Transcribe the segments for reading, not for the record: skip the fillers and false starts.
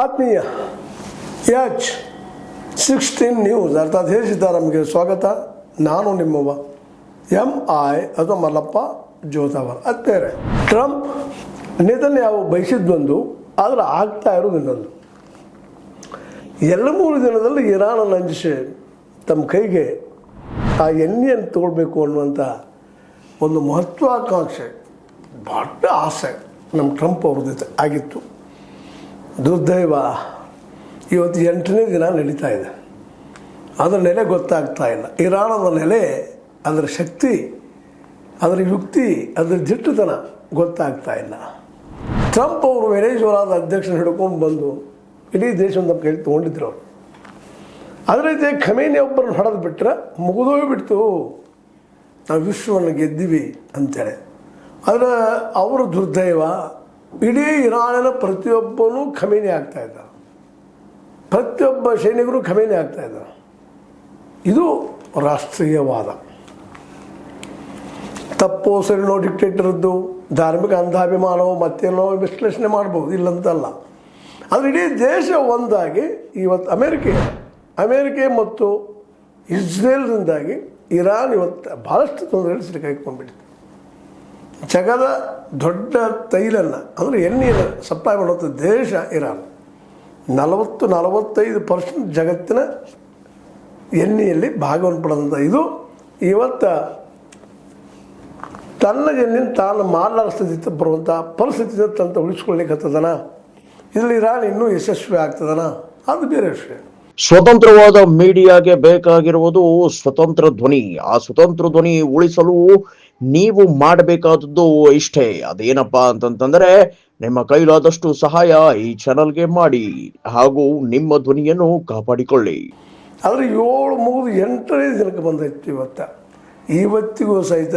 ಆತ್ಮೀಯ H16 news ಅರ್ಥಾತ್ ಹೇಸಿದ್ದಾರಮ್ಮಗೆ ಸ್ವಾಗತ. ನಾನು ನಿಮ್ಮವ MI ಅಥವಾ ಮಲ್ಲಪ್ಪ ಜೋತಾವರ್. ಅತ್ತೇರೆ ಟ್ರಂಪ್ ನೆತನ್ಯಾಹು ಬಯಸಿದ್ದೊಂದು, ಆದರೆ ಆಗ್ತಾ ಇರೋದು ಇನ್ನೊಂದು. 2-3 ದಿನದಲ್ಲಿ ಇರಾನನ್ನು ಅಂಜಿಸಿ ತಮ್ಮ ಕೈಗೆ ಆ ಎಣ್ಣೆಯನ್ನು ತಗೊಳ್ಬೇಕು ಅನ್ನುವಂಥ ಒಂದು ಮಹತ್ವಾಕಾಂಕ್ಷೆ, ದೊಡ್ಡ ಆಸೆ ನಮ್ಮ ಟ್ರಂಪ್ ಅವ್ರದ್ದು ಆಗಿತ್ತು. ದುರ್ದೈವ ಇವತ್ತು 8ನೇ ದಿನ ನಡೀತಾ ಇದೆ. ಅದರ ನೆಲೆ ಗೊತ್ತಾಗ್ತಾ ಇಲ್ಲ. ಇರಾನದ ನೆಲೆ, ಅದರ ಶಕ್ತಿ, ಅದರ ಯುಕ್ತಿ, ಅದರ ದಿಟ್ಟತನ ಗೊತ್ತಾಗ್ತಾ ಇಲ್ಲ. ಟ್ರಂಪ್ ಅವರು ವೆನೆಜುವೆಲಾದ ಅಧ್ಯಕ್ಷನ ಹಿಡ್ಕೊಂಡು ಬಂದು ಇಡೀ ದೇಶವನ್ನು ನಮ್ಮ ಕೈಲಿ ತೊಗೊಂಡಿದ್ರು ಅವರು. ಅದೇ ರೀತಿ ಖಮೇನಿ ಒಬ್ಬರನ್ನು ಹೊಡೆದು ಬಿಟ್ಟರೆ ಮುಗಿದೋಗ್ಬಿಡ್ತು, ನಾವು ವಿಶ್ವವನ್ನು ಗೆದ್ದೀವಿ ಅಂತೇಳಿ. ಆದರೆ ಅವರ ದುರ್ದೈವ, ಇಡೀ ಇರಾನಿನ ಪ್ರತಿಯೊಬ್ಬನೂ ಖಮೇನಿ ಆಗ್ತಾಯಿದ್ದ, ಪ್ರತಿಯೊಬ್ಬ ಸೈನಿಕರು ಖಮೇನಿ ಆಗ್ತಾಯಿದ್ದಾರೆ. ಇದು ರಾಷ್ಟ್ರೀಯವಾದ ತಪ್ಪು ಸರಿನೋ, ಡಿಕ್ಟೇಟರ್ದ್ದು ಧಾರ್ಮಿಕ ಅಂಧಾಭಿಮಾನೋ ಮತ್ತೇನೋ ವಿಶ್ಲೇಷಣೆ ಮಾಡ್ಬೋದು, ಇಲ್ಲಂತಲ್ಲ. ಆದರೆ ಇಡೀ ದೇಶ ಒಂದಾಗಿ ಇವತ್ತು ಅಮೇರಿಕೆ ಮತ್ತು ಇಸ್ರೇಲ್ನಿಂದಾಗಿ ಇರಾನ್ ಇವತ್ತು ಭಾಳಷ್ಟು ತೊಂದರೆಗಳು ಸಿಲುಕಾಯ್ಕೊಂಡ್ಬಿಟ್ಟಿದೆ. ಜಗದ ದೊಡ್ಡ ತೈಲನ್ನು ಅಂದರೆ ಎಣ್ಣೆಯನ್ನು ಸಪ್ಲೈ ಮಾಡುವಂಥ ದೇಶ ಇರಾನ್. 40-45% ಜಗತ್ತಿನ ಎಣ್ಣೆಯಲ್ಲಿ ಭಾಗವನ್ನು ಪಡೆದಂಥ ಇದು ಇವತ್ತು ತನ್ನ ಎಣ್ಣೆನ ತಾನು ಮಾರಲಾರ ಸ್ಥಿತಿ ಬರುವಂಥ ಪರಿಸ್ಥಿತಿಯಿಂದ ತಂತ ಉಳಿಸ್ಕೊಳ್ಳಿಕ್ಕೆ ಹತ್ತದನ. ಇದರಲ್ಲಿ ಇರಾನ್ ಇನ್ನೂ ಯಶಸ್ವಿ ಆಗ್ತದನ, ಅದು ಬೇರೆ ವಿಷಯ. ಸ್ವತಂತ್ರವಾದ ಮೀಡಿಯಾಗೆ ಬೇಕಾಗಿರುವುದು ಸ್ವತಂತ್ರ ಧ್ವನಿ. ಆ ಸ್ವತಂತ್ರ ಧ್ವನಿ ಉಳಿಸಲು ನೀವು ಮಾಡಬೇಕಾದದ್ದು ಇಷ್ಟೇ. ಅದೇನಪ್ಪಾ ಅಂತಂತಂದ್ರೆ, ನಿಮ್ಮ ಕೈಲಾದಷ್ಟು ಸಹಾಯ ಈ ಚಾನಲ್ಗೆ ಮಾಡಿ ಹಾಗೂ ನಿಮ್ಮ ಧ್ವನಿಯನ್ನು ಕಾಪಾಡಿಕೊಳ್ಳಿ. ಆದರೆ 7-8ನೇ ದಿನಕ್ಕೆ ಬಂದೈತಿ ಇವತ್ತಿಗೂ ಸಹಿತ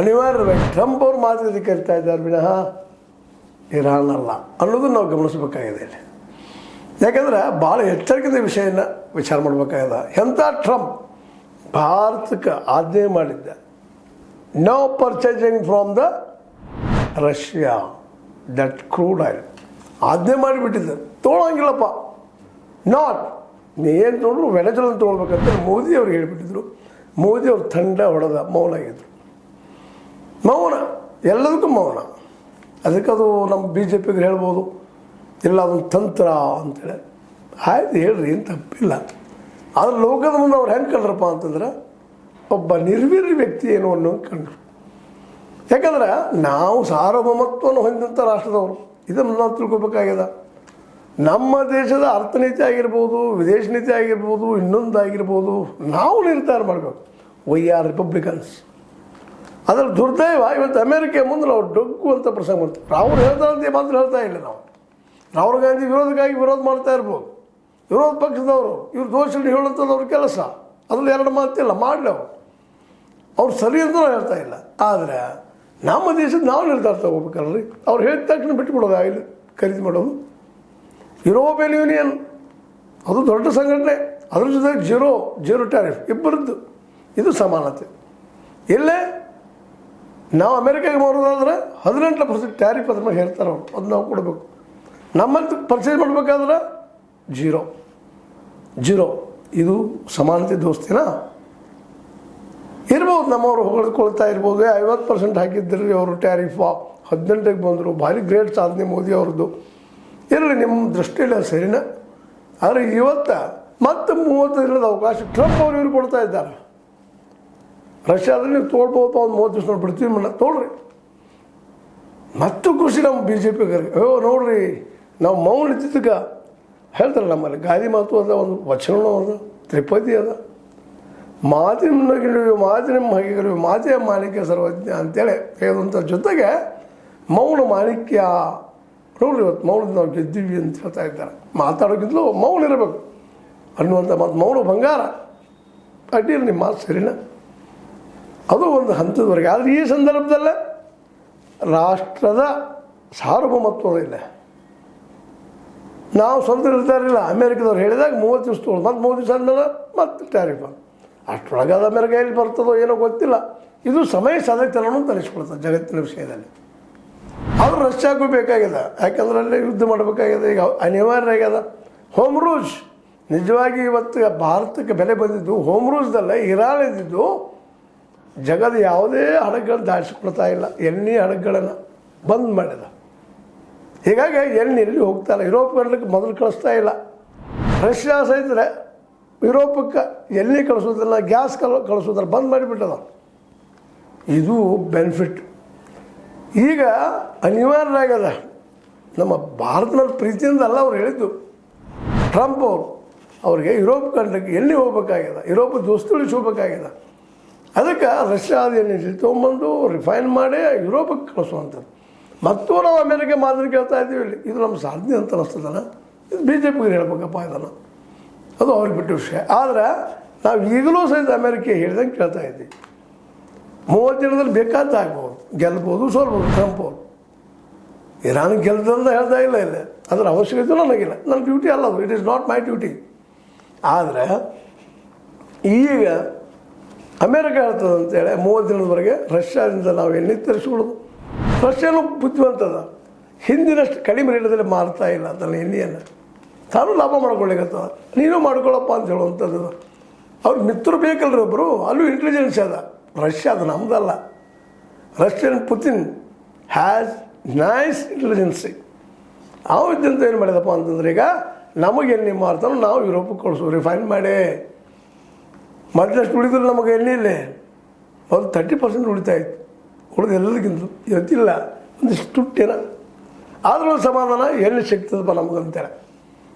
ಅನಿವಾರ್ಯವಾಗಿ ಟ್ರಂಪ್ ಅವ್ರು ಮಾತುಕತೆ ಕರಿತಾ ಇದ್ದಾರೆ ವಿನಃ ಇರಾನ್ ಅಲ್ಲ ಅನ್ನೋದು ನಾವು ಗಮನಿಸಬೇಕಾಗಿದೆ ಇಲ್ಲಿ. ಯಾಕಂದ್ರೆ ಭಾಳ ಎಚ್ಚರಿಕೆಯಿಂದ ವಿಷಯನ ವಿಚಾರ ಮಾಡಬೇಕಾಗಿದೆ. ಎಂಥ ಟ್ರಂಪ್ ಭಾರತಕ್ಕೆ ಆಜ್ಞೆ ಮಾಡಿದ್ದ, no purchasing from the Russia that crude oil ಆಜ್ಞೆ ಮಾಡಿಬಿಟ್ಟಿದ್ದ. ತೊಗೊಳಂಗಿಲ್ಲಪ್ಪ, ನಾಟ್ ನೀ ಏನು ತೊಗೊಂಡ್ರು ವೆನೆಜುವೆಲಾ ತೊಗೊಳ್ಬೇಕಂತ ಮೋದಿ ಅವ್ರು ಹೇಳಿಬಿಟ್ಟಿದ್ರು. ಮೋದಿ ಅವ್ರು ತಂಡ ಹೊಡೆದ ಮೌನ ಆಗಿದ್ರು. ಮೌನ, ಎಲ್ಲದಕ್ಕೂ ಮೌನ. ಅದಕ್ಕೆ ಅದು ನಮ್ಮ BJPಗೆ ಹೇಳ್ಬೋದು, ಇಲ್ಲ ಅದೊಂದು ತಂತ್ರ ಅಂತೇಳಿ. ಆಯ್ತು ಹೇಳ್ರಿ, ಏನು ತಪ್ಪಿಲ್ಲ. ಆದರೆ ಲೋಕದ ಮುಂದೆ ಅವ್ರು ಹೆಂಗೆ ಕಂಡ್ರಪ್ಪ ಅಂತಂದ್ರೆ ಒಬ್ಬ ನಿರ್ವೀರ್ಯ ವ್ಯಕ್ತಿ ಏನು ಅನ್ನೋ ಕಂಡ್ರು. ಯಾಕಂದ್ರೆ ನಾವು ಸಾರ್ವಭೌಮತ್ವವನ್ನು ಹೊಂದಿದಂಥ ರಾಷ್ಟ್ರದವರು, ಇದನ್ನು ನಾವು ತಿಳ್ಕೊಬೇಕಾಗ್ಯದ. ನಮ್ಮ ದೇಶದ ಅರ್ಥನೀತಿ ಆಗಿರ್ಬೋದು, ವಿದೇಶ ನೀತಿ ಆಗಿರ್ಬೋದು, ಇನ್ನೊಂದಾಗಿರ್ಬೋದು, ನಾವು ನಿರ್ಧಾರ ಮಾಡಬೇಕು. Why are Republicans. ಅದರ ದುರ್ದೈವ ಇವತ್ತು ಅಮೇರಿಕೆ ಮುಂದೆ ನಾವು ಡೊಗ್ಗುವಂಥ ಪ್ರಸಂಗ ಮಾಡ್ತೀವಿ. ಅವ್ರು ಹೇಳ್ತಾರಂತೆ ಮಾತ್ರ ಹೇಳ್ತಾ ಇಲ್ಲ. ನಾವು ರಾಹುಲ್ ಗಾಂಧಿ ವಿರೋಧಕ್ಕಾಗಿ ವಿರೋಧ ಮಾಡ್ತಾ ಇರ್ಬೋದು, ವಿರೋಧ ಪಕ್ಷದವರು ಇವ್ರು ದೋಷಗಳು ಹೇಳುವಂಥದ್ದು ಅವ್ರ ಕೆಲಸ, ಅದ್ರಲ್ಲಿ 2 ಮಾತಿಲ್ಲ, ಮಾಡಲಿ ಅವ್ರು ಸರಿ ಅಂತ ನಾವು ಹೇಳ್ತಾ ಇಲ್ಲ. ಆದರೆ ನಮ್ಮ ದೇಶದ ನಾವು ನಿರ್ಧಾರ ತಗೋಬೇಕಲ್ರಿ. ಅವ್ರು ಹೇಳಿದ ತಕ್ಷಣ ಬಿಟ್ಟುಬಿಡೋದು, ಇಲ್ಲಿ ಖರೀದಿ ಮಾಡೋದು. ಯುರೋಪಿಯನ್ ಯೂನಿಯನ್ ಅದು ದೊಡ್ಡ ಸಂಘಟನೆ, ಅದ್ರ ಜೊತೆ ಜೀರೋ ಟ್ಯಾರಿಫ್ ಇಬ್ಬರದ್ದು, ಇದು ಸಮಾನತೆ. ಇಲ್ಲೇ ನಾವು ಅಮೇರಿಕಾಗೆ ಮಾರೋದಾದ್ರೆ 18% ಟ್ಯಾರಿಫ್ ಅದ್ರ ಮೇಲೆ ಹೇಳ್ತಾರೆ ಅವರು, ಅದು ನಾವು ಕೊಡಬೇಕು. ನಮ್ಮಂತ ಪರ್ಚೇಸ್ ಮಾಡಬೇಕಾದ್ರೆ ಜೀರೋ. ಇದು ಸಮಾನತೆ ದೋಸ್ತಿನ ಇರ್ಬೋದು. ನಮ್ಮವರು ಹೊಗಳ್ಕೊಳ್ತಾ ಇರ್ಬೋದು, 50% ಹಾಕಿದ್ರಿ ಅವರು ಟ್ಯಾರಿಫ್, 18ಕ್ಕೆ ಬಂದರು, ಭಾರಿ ಗ್ರೇಟ್ ಸಾಧನೆ ಮೋದಿ ಅವ್ರದ್ದು. ಇರಲಿ, ನಿಮ್ಮ ದೃಷ್ಟಿಯಲ್ಲಿ ಸರಿನಾ. ಆದರೆ ಇವತ್ತು ಮತ್ತೆ 30 ದಿನದ ಅವಕಾಶ ಟ್ರಂಪ್ ಅವರು ಇವ್ರು ಕೊಡ್ತಾ ಇದ್ದಾರೆ. ರಷ್ಯಾದಲ್ಲಿ ನೀವು ತೊಗೊಳ್ಬೋದು, ಒಂದು 30 ದಿವಸ ಬಿಡ್ತೀವಿ ಮಣ್ಣ ತೊಗೊಳ್ರಿ. ಮತ್ತು ಖುಷಿ ನಮ್ಮ BJPಗರಿಗೆ, ನೋಡ್ರಿ ನಾವು ಮೌನ ಇದ್ದಿದ್ದಕ್ಕೆ ಹೇಳ್ತಾರೆ. ನಮ್ಮಲ್ಲಿ ಗಾದಿ ಮಾತು ಅದ, ಒಂದು ವಚನವೂ ಅದ, ತ್ರಿಪದಿ ಅದ. ಮಾತಿನ ಹಗೆಗಳಿವೆ ಮಾತೆಯ ಮಾಣಿಕ್ಯ ಸರ್ವಜ್ಞ ಅಂತೇಳಿ ಹೇಳುವಂಥ ಜೊತೆಗೆ ಮೌನ ಮಾಣಿಕ್ಯ. ನೋಡ್ರಿ ಇವತ್ತು ಮೌನದ ನಾವು ಗೆದ್ದೀವಿ ಅಂತ ಹೇಳ್ತಾ ಇದ್ದಾರೆ. ಮಾತಾಡೋಕ್ಕಿಂತಲೂ ಮೌನ ಇರಬೇಕು ಅನ್ನುವಂಥ ಮಾತು. ಮೌನ ಬಂಗಾರ. ಅಡ್ಡಿಲ್ಲ, ನಿಮ್ಮ ಮಾತು ಸರಿನಾ, ಅದು ಒಂದು ಹಂತದವರೆಗೆ. ಆದರೆ ಈ ಸಂದರ್ಭದಲ್ಲೇ ರಾಷ್ಟ್ರದ ಸಾರ್ವಭೌಮತ್ವದ ಇಲ್ಲ. ನಾವು ಸ್ವಂತ ನಿರ್ಧಾರಿಲ್ಲ. ಅಮೇರಿಕದವ್ರು ಹೇಳಿದಾಗ 30 ದಿವಸ ತೊಗೊಳ್ಳೋದು, ಮತ್ತು 30 ದಿವಸ ಆದಮೇಲೆ ಮತ್ತೆ ಟ್ಯಾರಿಫ್. ಅಷ್ಟರೊಳಗೆ ಅದು ಅಮೇರಿಕ ಎಲ್ಲಿ ಬರ್ತದೋ ಏನೋ ಗೊತ್ತಿಲ್ಲ. ಇದು ಸಮಯ ಸಾಧಕತನವನ್ನು ತರಿಸ್ಕೊಳ್ತದೆ ಜಗತ್ತಿನ ವಿಷಯದಲ್ಲಿ. ಆದರೂ ರಷ್ಯಾಗೂ ಬೇಕಾಗಿದೆ, ಯಾಕಂದ್ರೆ ಅಲ್ಲಿ ಯುದ್ಧ ಮಾಡಬೇಕಾಗಿದೆ, ಈಗ ಅನಿವಾರ್ಯ ಆಗ್ಯದ. ಹೋಮ್ ರೂಲ್ಸ್ ನಿಜವಾಗಿ ಇವತ್ತು ಭಾರತಕ್ಕೆ ಬೆಲೆ ಬಂದಿದ್ದು ಹೋಮ್ ರೂಲ್ಸ್ದಲ್ಲ, ಇರಾನ್ ಇದ್ದಿದ್ದು ಜಗದ ಯಾವುದೇ ಹಡಗುಗಳನ್ನು ದಾಟಿಸ್ಕೊಳ್ತಾ ಇಲ್ಲ, ಎಣ್ಣೆ ಹಡಗುಗಳನ್ನು ಬಂದ್ ಮಾಡಿದ. ಹೀಗಾಗಿ ಎಣ್ಣೆ ಎಲ್ಲಿ ಹೋಗ್ತಾ ಇಲ್ಲ, ಯುರೋಪ್ ಕಂಡ್ಲಿಕ್ಕೆ ಮೊದಲು ಕಳಿಸ್ತಾ ಇಲ್ಲ. ರಷ್ಯಾ ಸಹಿತ ಯುರೋಪಕ್ಕೆ ಎಣ್ಣೆ ಕಳಿಸೋದಿಲ್ಲ, ಗ್ಯಾಸ್ ಕಳಿಸೋದಿಲ್ಲ, ಬಂದ್ ಮಾಡಿಬಿಟ್ಟದ. ಇದು ಬೆನಿಫಿಟ್. ಈಗ ಅನಿವಾರ್ಯ ಆಗ್ಯದ. ನಮ್ಮ ಭಾರತದಲ್ಲಿ ಪ್ರೀತಿಯಿಂದ ಅಲ್ಲ ಅವ್ರು ಹೇಳಿದ್ದು, ಟ್ರಂಪ್ ಅವ್ರಿಗೆ ಯುರೋಪ್ ಕಂಡ್ಲಿಕ್ಕೆ ಎಣ್ಣೆ ಹೋಗ್ಬೇಕಾಗ್ಯದ, ಯುರೋಪ್ ದೋಸ್ತಿ ಉಳಿಸ್ಕೋಬೇಕಾಗ್ಯದ. ಅದಕ್ಕೆ ರಷ್ಯಾದ ಎಣ್ಣೆ ತೊಗೊಂಬಂದು ರಿಫೈನ್ ಮಾಡಿ ಯುರೋಪಕ್ಕೆ ಕಳಿಸುವಂಥದ್ದು. ಮತ್ತು ನಾವು ಅಮೇರಿಕ ಮಾದರಿ ಕೇಳ್ತಾ ಇದ್ದೀವಿ. ಇಲ್ಲಿ ಇದು ನಮ್ಮ ಸಾಧನೆ ಅಂತ ಅನ್ನಿಸ್ತದಲ್ಲ, ಇದು BJPಗೆ ಹೇಳ್ಬೇಕಪ್ಪ ಇದನ್ನು, ಅದು ಅವ್ರಿಗೆ ಬಿಟ್ಟ ವಿಷಯ. ಆದರೆ ನಾವು ಈಗಲೂ ಸಹಿತ ಅಮೇರಿಕೆ ಹೇಳಿದಂಗೆ ಕೇಳ್ತಾ ಇದ್ದೀವಿ. 30 ದಿನದಲ್ಲಿ ಬೇಕಾದ ಆಗ್ಬೋದು, ಗೆಲ್ಬೋದು, ಸೋಲ್ಬೋದು ಟ್ರಂಪ್ ಅವರು. ಇರಾನ್ ಗೆಲ್ದಂತ ಹೇಳ್ತಾ ಇಲ್ಲ, ಇಲ್ಲ ಅದರ ಅವಶ್ಯಕತೆ ನನಗಿಲ್ಲ, ನನ್ನ ಡ್ಯೂಟಿ ಅಲ್ಲ ಅದು, it is not my duty. ಆದರೆ ಈಗ ಅಮೇರಿಕ ಹೇಳ್ತದೆ ಅಂತೇಳಿ 30 ದಿನದವರೆಗೆ ರಷ್ಯಾದಿಂದ ನಾವು ಎಣ್ಣೆ ತರಿಸ್ಕೊಳ್ಳೋದು. ರಷ್ಯಾನು ಬುದ್ಧಿವಂತದ, ಹಿಂದಿನಷ್ಟು ಕಡಿಮೆ ರೇಟದಲ್ಲಿ ಮಾರ್ತಾ ಇಲ್ಲ ತನ್ನ ಎಣ್ಣೆಯನ್ನು, ತಾನು ಲಾಭ ಮಾಡ್ಕೊಳ್ಳಿಕ್ಕತ್ತದ, ನೀನು ಮಾಡ್ಕೊಳ್ಳಪ್ಪ ಅಂತ ಹೇಳುವಂಥದ್ದು. ಅವ್ರಿಗೆ ಮಿತ್ರರು ಬೇಕಲ್ರಿ ಒಬ್ಬರು, ಅಲ್ಲೂ ಇಂಟೆಲಿಜೆನ್ಸ್ ಅದ. ರಷ್ಯಾ ಅದು ನಮ್ಮದಲ್ಲ. Russian Putin has nice intelligence. ನಾವು ಇದ್ದಂತ ಏನು ಮಾಡಿದಪ್ಪ ಅಂತಂದ್ರೆ, ಈಗ ನಮಗೆ ಎಣ್ಣೆ ಮಾರ್ತಾನೋ ನಾವು ಯುರೋಪಿಗೆ ಕಳಿಸೋ ರಿಫೈನ್ ಮಾಡಿ. ಮೊದಲಷ್ಟು ಉಳಿದ್ರೆ ನಮಗೆ ಎಣ್ಣೆ ಇಲ್ಲೇ ಮೊದಲು 30% ಉಳಿತಾ ಇತ್ತು, ಉಳಿದು ಎಲ್ಲದಕ್ಕಿಂತ ಇವತ್ತಿಲ್ಲ, ಒಂದಿಷ್ಟು ತುಟ್ಟೇನ ಆದರೂ ಸಮಾಧಾನ ಎಣ್ಣೆ ಸಿಗ್ತದಪ್ಪ ನಮಗಂತೇಳಿ.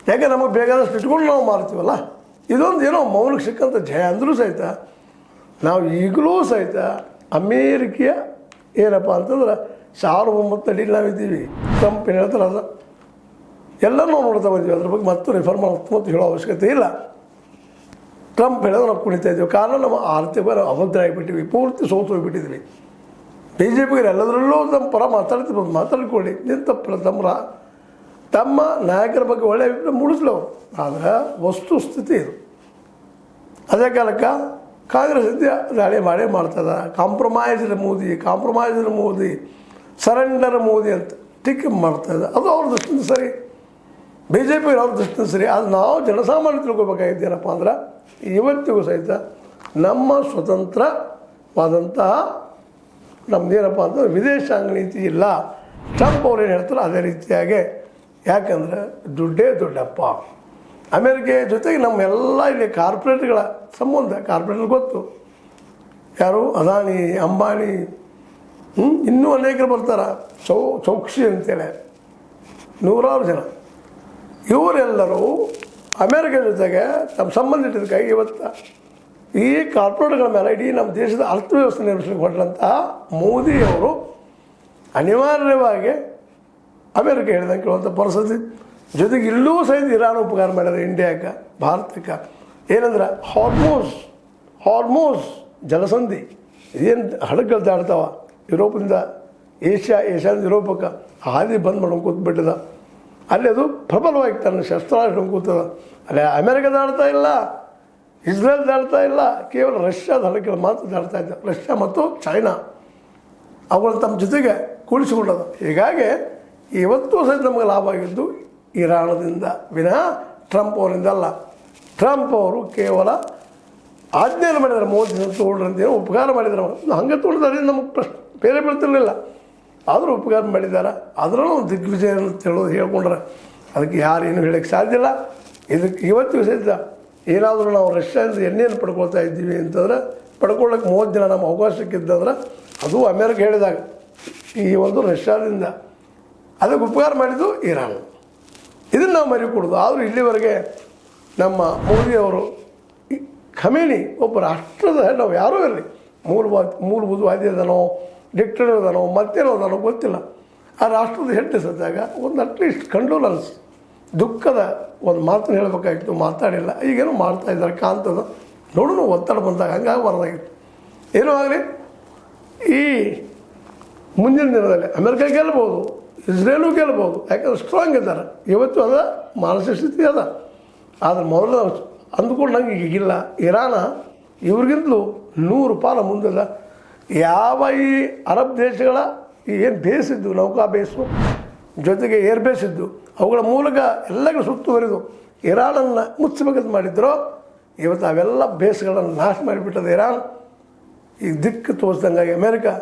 ಯಾಕೆ ನಮಗೆ ಬೇಕಾದಷ್ಟು ಇಟ್ಕೊಂಡು ನಾವು ಮಾರ್ತೀವಲ್ಲ, ಇದೊಂದು ಏನೋ ಮೌನಕ್ಕೆ ಸಿಕ್ಕಂಥ ಜಯ ಅಂದರೂ ಸಹಿತ ನಾವು ಈಗಲೂ ಸಹಿತ ಅಮೇರಿಕೆಯ ಏನಪ್ಪ ಅಂತಂದ್ರೆ 1900 ಅಡಿಯಲ್ಲಿ ನಾವಿದ್ದೀವಿ. ಟ್ರಂಪ್ ಏನು ಹೇಳ್ತಾರೆ ಅದು ಎಲ್ಲ ನಾವು ನೋಡ್ತಾ ಬಂದೀವಿ. ಅದ್ರ ಬಗ್ಗೆ ಮತ್ತು ರೆಫರ್ ಮತ್ತು ಹೇಳೋ ಅವಶ್ಯಕತೆ ಇಲ್ಲ. ಟ್ರಂಪ್ ಹೇಳೋದು ನಾವು ಕುಣಿತಾ ಇದ್ದೀವಿ, ಕಾರಣ ನಮ್ಮ ಆರ್ಥಿಕ ಅಭದ್ರ ಆಗಿಬಿಟ್ಟಿವಿ, ಪೂರ್ತಿ ಸೋತು ಹೋಗಿಬಿಟ್ಟಿದ್ವಿ. BJPಗೆ ಎಲ್ಲದರಲ್ಲೂ ನಮ್ಮ ಪರ ಮಾತಾಡ್ತಿರ್ಬೋದು, ಮಾತಾಡ್ಕೊಳ್ಳಿ, ನೀನು ತಪ್ಪಿಲ್ಲ. ತಮ್ಮ ನಾಯಕರ ಬಗ್ಗೆ ಒಳ್ಳೆಯ ಅಭಿಪ್ರಾಯ ಮೂಡಿಸ್ಲವು. ಆದರೆ ವಸ್ತುಸ್ಥಿತಿ ಇದು. ಅದೇ ಕಾಲಕ್ಕೆ ಕಾಂಗ್ರೆಸ್ ದಾಳಿ ಮಾಡ್ತದ. ಕಾಂಪ್ರಮೈಸ್ಡ್ ಮೋದಿ, ಸರೆಂಡರ್ ಮೋದಿ ಅಂತ ಟೀಕೆ ಮಾಡ್ತಾಯಿದೆ. ಅದು ಅವ್ರ ದೃಷ್ಟಿಯಿಂದ ಸರಿ, BJP ಅವ್ರ ದೃಷ್ಟಿಯಿಂದ ಸರಿ. ಅದು ನಾವು ಜನಸಾಮಾನ್ಯ ತಿಳ್ಕೊಬೇಕಾಗಿದ್ದೇನಪ್ಪ ಅಂದ್ರೆ, ಇವತ್ತಿಗೂ ಸಹಿತ ನಮ್ಮ ಸ್ವತಂತ್ರವಾದಂತಹ ನಮ್ಮದೇನಪ್ಪ ಅಂತಂದ್ರೆ ವಿದೇಶಾಂಗ ನೀತಿ ಇಲ್ಲ. ಟ್ರಂಪ್ ಅವ್ರು ಏನು ಹೇಳ್ತಾರೆ ಅದೇ ರೀತಿಯಾಗಿ. ಯಾಕಂದರೆ ದುಡ್ಡೇ ದೊಡ್ಡಪ್ಪ. ಅಮೇರಿಕೆ ಜೊತೆಗೆ ನಮ್ಮೆಲ್ಲ ಇಲ್ಲಿ ಕಾರ್ಪೊರೇಟ್ಗಳ ಸಂಬಂಧ, ಕಾರ್ಪೊರೇಟ್ಗಳು ಗೊತ್ತು ಯಾರು, ಅದಾನಿ, ಅಂಬಾನಿ, ಇನ್ನೂ ಅನೇಕರು ಬರ್ತಾರೆ, ಚೌಕ್ಷಿ ಅಂತೇಳಿ ನೂರಾರು ಜನ. ಇವರೆಲ್ಲರೂ ಅಮೇರಿಕ ಜೊತೆಗೆ ನಮ್ಮ ಸಂಬಂಧ ಇಟ್ಟಿದ್ದಕ್ಕಾಗಿ ಇವತ್ತು ಈ ಕಾರ್ಪೊರೇಟ್ಗಳ ಮೇಲೆ ಇಡೀ ನಮ್ಮ ದೇಶದ ಅರ್ಥವ್ಯವಸ್ಥೆ ನಿರ್ಮಿಸಲಿಕ್ಕೆ ಹೊರಟಂತಹ ಮೋದಿಯವರು ಅನಿವಾರ್ಯವಾಗಿ ಅಮೇರಿಕ ಹೇಳಿದಂಗೆ ಕೇಳುವಂಥ ಪರಿಸ್ಥಿತಿ. ಜೊತೆಗೆ ಇಲ್ಲೂ ಸಹಿತ ಇರಾನ್ ಉಪಕಾರ ಮಾಡಿದ್ರೆ ಇಂಡಿಯಾಕ್ಕೆ, ಭಾರತಕ್ಕೆ. ಏನಂದ್ರೆ ಹಾರ್ಮೋಸ್ ಜಲಸಂಧಿ ಇದೇನು ಹಡಗುಗಳು ದಾಡ್ತಾವ ಯುರೋಪಿಂದ ಏಷ್ಯಾದಿಂದ ಯುರೋಪಕ್ಕೆ ಹಾದಿ ಬಂದ್ ಮಾಡೋಕೆ ಕೂತ್ಬಿಟ್ಟಿದ. ಅಲ್ಲಿ ಅದು ಪ್ರಬಲವಾಗಿ ತನ್ನ ಶಸ್ತ್ರಾಸ್ತ್ರ ಕೂತದ. ಅಲ್ಲಿ ಅಮೇರಿಕ ದಾಡ್ತಾ ಇಲ್ಲ, ಇಸ್ರೇಲ್ ದಾಡ್ತಾ ಇಲ್ಲ, ಕೇವಲ ರಷ್ಯಾದ ಹಡಗುಗಳು ಮಾತ್ರ ದಾಡ್ತಾ ಇದ್ದ. ರಷ್ಯಾ ಮತ್ತು ಚೈನಾ ಅವುಗಳು ತಮ್ಮ ಜೊತೆಗೆ ಕೂಡಿಸಿಕೊಂಡದ. ಹೀಗಾಗಿ ಇವತ್ತು ಸಹಿತ ನಮಗೆ ಲಾಭ ಆಗಿದ್ದು ಇರಾನದಿಂದ ವಿನಃ ಟ್ರಂಪ್ ಅವರಿಂದ ಅಲ್ಲ. ಟ್ರಂಪ್ ಅವರು ಕೇವಲ ಆಜ್ಞೆಯನ್ನು ಮಾಡಿದ್ದಾರೆ, ಮೋದಿ ತೊಗೊಳ್ರಂತೇನೋ ಉಪಕಾರ ಮಾಡಿದ್ದಾರೆ. ಹಂಗೆ ತೊಗೊಳ್ತಾರೆ, ನಮಗೆ ಪ್ರಶ್ನೆ ಬೇರೆ ಬೀಳ್ತಿರಲಿಲ್ಲ. ಆದರೂ ಉಪಕಾರ ಮಾಡಿದ್ದಾರೆ. ಅದರಲ್ಲೂ ಒಂದು ದಿಗ್ವಿಜಯ ಅಂತ ಹೇಳೋದು ಹೇಳ್ಕೊಂಡ್ರೆ ಅದಕ್ಕೆ ಯಾರೇನು ಹೇಳೋಕ್ಕೆ ಸಾಧ್ಯ ಇಲ್ಲ. ಇದಕ್ಕೆ ಇವತ್ತಿಗೂ ಸಹಿತ ಏನಾದರೂ ನಾವು ರಷ್ಯಾದಿಂದ ಎಣ್ಣೆಯನ್ನು ಪಡ್ಕೊಳ್ತಾ ಇದ್ದೀವಿ ಅಂತಂದ್ರೆ, ಪಡ್ಕೊಳ್ಳೋಕೆ 30 ದಿನ ನಮ್ಮ ಅವಕಾಶಕ್ಕಿದ್ದಂದ್ರೆ ಅದು ಅಮೇರಿಕ ಹೇಳಿದಾಗ ಈ ಒಂದು ರಷ್ಯಾದಿಂದ ಅದಕ್ಕೆ ಉಪಕಾರ ಮಾಡಿದ್ದು ಇರಾನ್. ಇದನ್ನು ನಾವು ಮರಿ ಕೊಡೋದು. ಆದರೂ ಇಲ್ಲಿವರೆಗೆ ನಮ್ಮ ಮೋದಿಯವರು ಖಮೇನಿ ಒಬ್ಬ ರಾಷ್ಟ್ರದ ನಾವು ಯಾರೂ ಇರಲಿ, ಮೂಲಭೂತವಾದಿ ಅದನೋ ಡಿಕ್ಟೇಟರ್ ಅದನೋ ಮತ್ತೇನೋ ಅದನೋ ಗೊತ್ತಿಲ್ಲ, ಆ ರಾಷ್ಟ್ರದ ಹೆಡ್ ಸತ್ತಾಗ ಒಂದು ಅಟ್ಲೀಸ್ಟ್ ಕಂಡೋಲೆನ್ಸ್, ದುಃಖದ ಒಂದು ಮಾತನ್ನು ಹೇಳಬೇಕಾಗಿತ್ತು, ಮಾತಾಡಿಲ್ಲ. ಈಗೇನೋ ಮಾಡ್ತಾಯಿದ್ದಾರೆ ಕಾಂತದ ನೋಡೋಣ, ಒತ್ತಡ ಬಂದಾಗ ಹಂಗಾಗಬಾರ್ದಾಗಿತ್ತು. ಏನೋ ಆಗಲಿ, ಈ ಮುಂದಿನ ದಿನದಲ್ಲಿ ಅಮೇರಿಕ ಗೆಲ್ಬೋದು, ಇಸ್ರೇಲು ಗೆಲ್ಬೋದು, ಯಾಕಂದ್ರೆ ಸ್ಟ್ರಾಂಗ್ ಇದ್ದಾರೆ. ಇವತ್ತು ಅದ ಮಾನಸಿಕ ಸ್ಥಿತಿ ಅದ. ಆದರೆ ಮೊದಲು ಅಂದ್ಕೊಂಡಂಗೆ ಈಗಿಲ್ಲ. ಇರಾನ ಇವ್ರಿಗಿಂತಲೂ 100 ಪಾಲು ಮುಂದಿಲ್ಲ. ಯಾವ ಈ ಅರಬ್ ದೇಶಗಳ ಏನು ಬೇಸಿದ್ದು ನೌಕಾ ಬೇಸು ಜೊತೆಗೆ ಏರ್ ಬೇಸ್ ಇದ್ದು ಅವುಗಳ ಮೂಲಕ ಎಲ್ಲಗಳ ಸುತ್ತುವರಿದು ಇರಾನನ್ನು ಮುಚ್ಚಬೇಕಂತ ಮಾಡಿದ್ರು. ಇವತ್ತು ಅವೆಲ್ಲ ಬೇಸ್ಗಳನ್ನು ನಾಶ ಮಾಡಿಬಿಟ್ಟದು ಇರಾನ್. ಈಗ ದಿಕ್ಕು ತೋರಿಸ್ದಂಗಾಗಿ ಅಮೇರಿಕಾ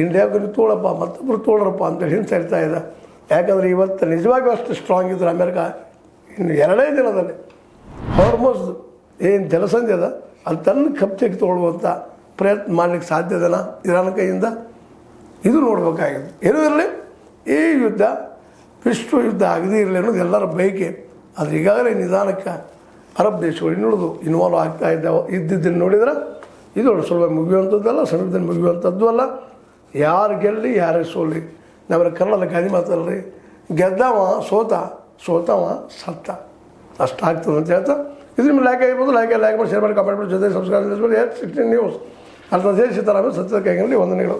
ಇಂಡಿಯಾಗೆ ನೀವು ತೋಳಪ್ಪ ಮತ್ತೊಬ್ಬರು ತೋಳ್ರಪ್ಪ ಅಂತೇಳಿ ಹಿಂಸೆ ಹೇಳ್ತಾ ಇದೆ. ಯಾಕಂದರೆ ಇವತ್ತು ನಿಜವಾಗಿಯೂ ಅಷ್ಟು ಸ್ಟ್ರಾಂಗ್ ಇದ್ರು ಅಮೇರಿಕಾ. ಇನ್ನು 2 ದಿನದಲ್ಲಿ ಹಾರ್ಮೋಸ್ ಏನು ಜಲಸಂಧಿ ಅದ ಅಲ್ಲಿ ತನ್ನ ಕಬ್ಜೆಗೆ ತೊಗೊಳ್ಳುವಂಥ ಪ್ರಯತ್ನ ಮಾಡಲಿಕ್ಕೆ ಸಾಧ್ಯ ಇದೆನಾ ಇರಾನ್ ಕೈಯಿಂದ? ಇದು ನೋಡಬೇಕಾಗಿದೆ. ಏನೂ ಇರಲಿ, ಈ ಯುದ್ಧ ವಿಶ್ವ ಯುದ್ಧ ಆಗದೇ ಇರಲಿ ಅನ್ನೋದು ಎಲ್ಲರ ಬಯಕೆ. ಆದರೆ ಈಗಾಗಲೇ ನಿಧಾನಕ್ಕೆ ಅರಬ್ ದೇಶಗಳು ಇನ್ನುಳಿದು ಇನ್ವಾಲ್ವ್ ಆಗ್ತಾ ಇದ್ದಿದ್ದನ್ನು ನೋಡಿದ್ರೆ ಇದು ಸುಲಭ ಮುಗಿಯುವಂಥದ್ದಲ್ಲ, ಸಮೀಪದಲ್ಲಿ ಮುಗಿಯುವಂಥದ್ದು ಅಲ್ಲ. ಯಾರು ಗೆಲ್ಲಿ ಯಾರೇ ಸೋಲಿ, ನಾವೆಲ್ಲ ಕನ್ನಡದ ಗಾದಿ ಮಾತಲ್ರಿ, ಗೆದ್ದವ ಸೋತವ ಸತ್ತ, ಅಷ್ಟು ಆಗ್ತದೆ ಅಂತ ಹೇಳ್ತಾ ಇದ್ರ ಮೇಲೆ ಲೈಕ್ ಆಗಿರ್ಬೋದು. ಲೈಕ್ ಮಾಡಿ, ಶೇರ್ ಮಾಡಿ, ಕಾಮೆಂಟ್ ಮಾಡಿ, ಜೊತೆ ಸಬ್ಸ್ಕ್ರೈಬ್ ಮಾಡಿ. 16 ನ್ಯೂಸ್ ಅರ್ಥ ಸೀತಾರಾಮ ಸತ್ಯದ ಕೈಗಳಲ್ಲಿ ವಂದನೆಗಳು.